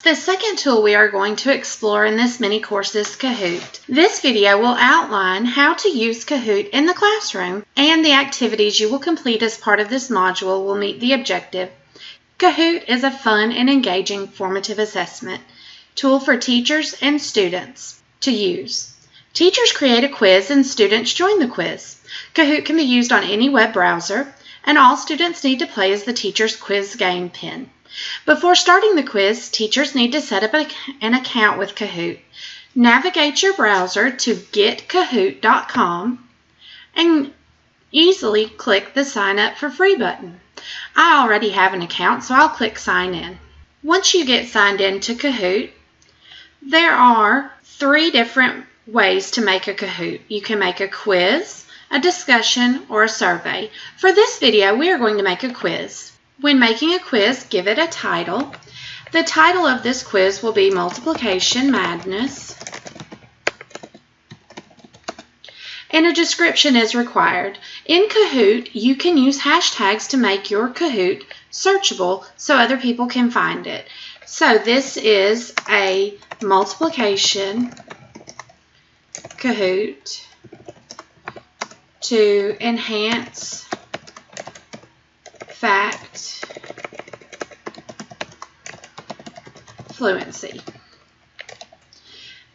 The second tool we are going to explore in this mini course is Kahoot. This video will outline how to use Kahoot in the classroom, and the activities you will complete as part of this module will meet the objective. Kahoot is a fun and engaging formative assessment tool for teachers and students to use. Teachers create a quiz and students join the quiz. Kahoot can be used on any web browser, and all students need to play as the teacher's quiz game pin. Before starting the quiz, teachers need to set up an account with Kahoot. Navigate your browser to getkahoot.com and easily click the Sign Up for Free button. I already have an account, so I'll click Sign In. Once you get signed in to Kahoot, there are 3 different ways to make a Kahoot. You can make a quiz, a discussion, or a survey. For this video, we are going to make a quiz. When making a quiz, give it a title. The title of this quiz will be Multiplication Madness, and a description is required. In Kahoot, you can use hashtags to make your Kahoot searchable so other people can find it. So this is a multiplication Kahoot to enhance fact fluency.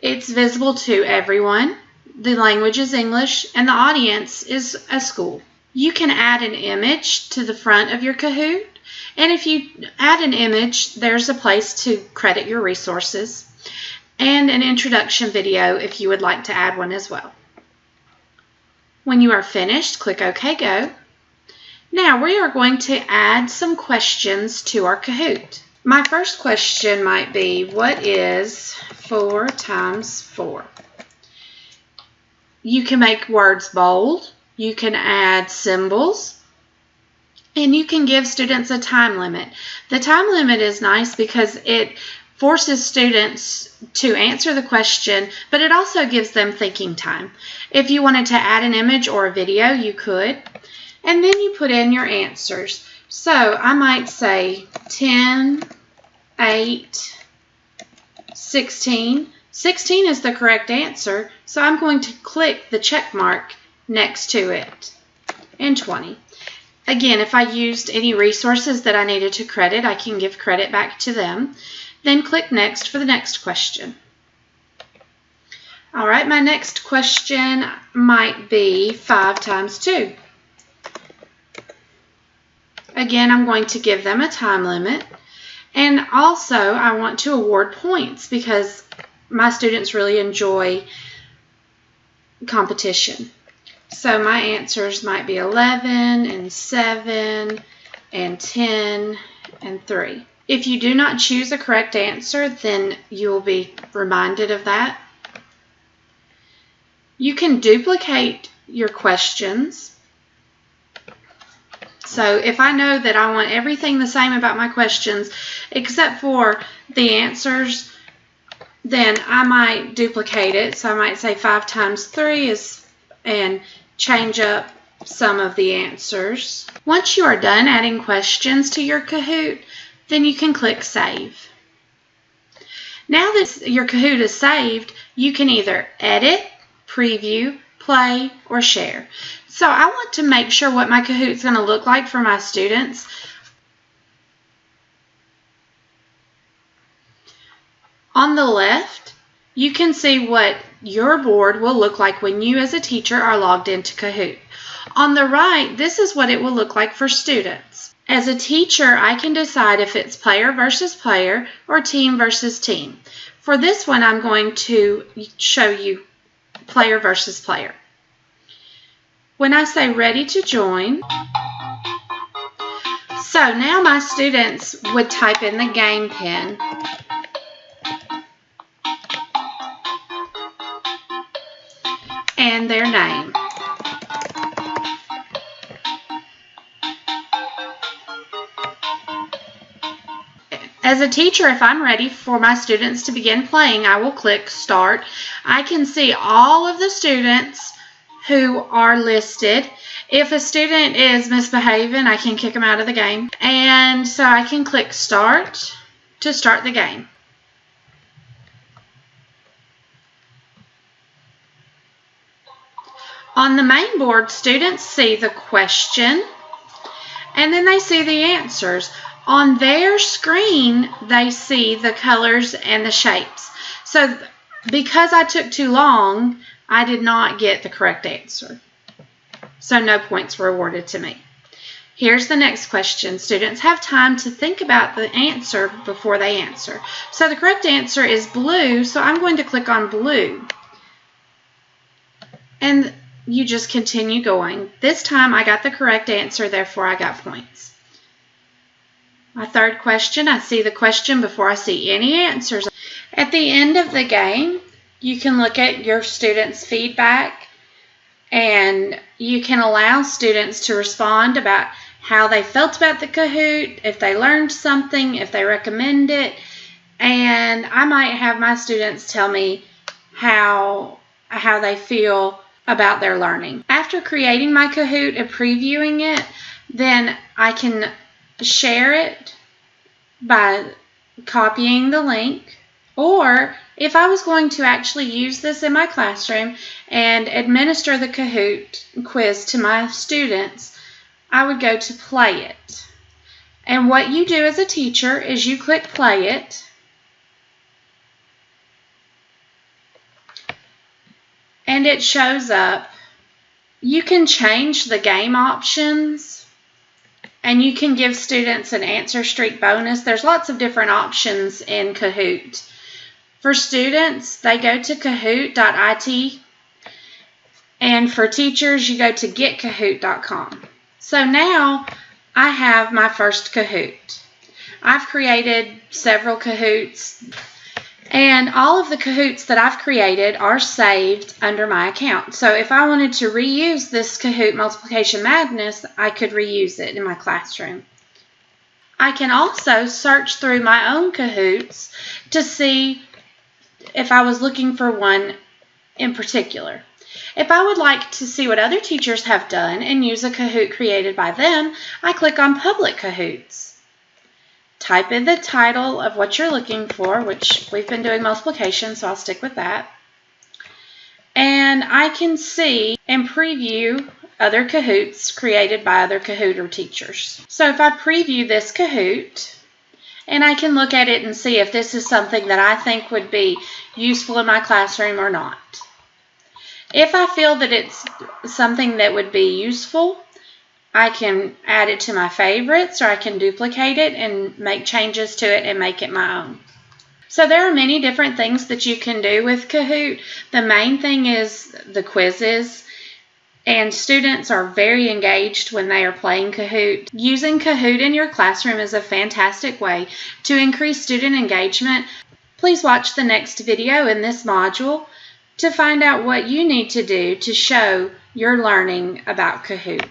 It's visible to everyone. The language is English and the audience is a school. You can add an image to the front of your Kahoot, and if you add an image, there's a place to credit your resources, and an introduction video if you would like to add one as well. When you are finished, click OK Go. Now we are going to add some questions to our Kahoot. My first question might be, what is 4 times 4? You can make words bold, you can add symbols, and you can give students a time limit. The time limit is nice because it forces students to answer the question, but it also gives them thinking time. If you wanted to add an image or a video, you could. And then you put in your answers. So I might say 10, 8, 16. 16 is the correct answer, so I'm going to click the check mark next to it, and 20. Again, if I used any resources that I needed to credit, I can give credit back to them. Then click Next for the next question. All right, my next question might be 5 times 2. Again, I'm going to give them a time limit, and also I want to award points because my students really enjoy competition. So my answers might be 11 and 7 and 10 and 3. If you do not choose a correct answer, then you will be reminded of that. You can duplicate your questions. So if I know that I want everything the same about my questions except for the answers, then I might duplicate it. So I might say 5 times 3 is, and change up some of the answers. Once you are done adding questions to your Kahoot, then you can click Save. Now that your Kahoot is saved, you can either edit, preview, play, or share. So I want to make sure what my Kahoot is going to look like for my students. On the left, you can see what your board will look like when you as a teacher are logged into Kahoot. On the right, this is what it will look like for students. As a teacher, I can decide if it's player versus player or team versus team. For this one, I'm going to show you player versus player. When I say ready to join, so now my students would type in the game pin and their name. As a teacher, if I'm ready for my students to begin playing, I will click Start. I can see all of the students who are listed. If a student is misbehaving, I can kick them out of the game. And so I can click Start to start the game. On the main board, students see the question and then they see the answers. On their screen, they see the colors and the shapes. So because I took too long, I did not get the correct answer. So no points were awarded to me. Here's the next question. Students have time to think about the answer before they answer. So the correct answer is blue, so I'm going to click on blue. And you just continue going. This time I got the correct answer, therefore I got points. My third question, I see the question before I see any answers. At the end of the game, you can look at your students' feedback and you can allow students to respond about how they felt about the Kahoot, if they learned something, if they recommend it, and I might have my students tell me how they feel about their learning. After creating my Kahoot and previewing it, then I can share it by copying the link, or if I was going to actually use this in my classroom and administer the Kahoot quiz to my students, I would go to play it. And what you do as a teacher is you click play it, and it shows up. You can change the game options, and you can give students an answer streak bonus. There's lots of different options in Kahoot. For students, they go to kahoot.it, and for teachers, you go to getkahoot.com. So now I have my first Kahoot. I've created several Kahoots, and all of the Kahoots that I've created are saved under my account. So if I wanted to reuse this Kahoot Multiplication Madness, I could reuse it in my classroom. I can also search through my own Kahoots to see if I was looking for one in particular. If I would like to see what other teachers have done and use a Kahoot created by them, I click on Public Kahoots. Type in the title of what you're looking for, which we've been doing multiplication, so I'll stick with that. And I can see and preview other Kahoots created by other Kahooter teachers. So if I preview this Kahoot, and I can look at it and see if this is something that I think would be useful in my classroom or not. If I feel that it's something that would be useful, I can add it to my favorites, or I can duplicate it and make changes to it and make it my own. So there are many different things that you can do with Kahoot. The main thing is the quizzes, and students are very engaged when they are playing Kahoot. Using Kahoot in your classroom is a fantastic way to increase student engagement. Please watch the next video in this module to find out what you need to do to show your learning about Kahoot.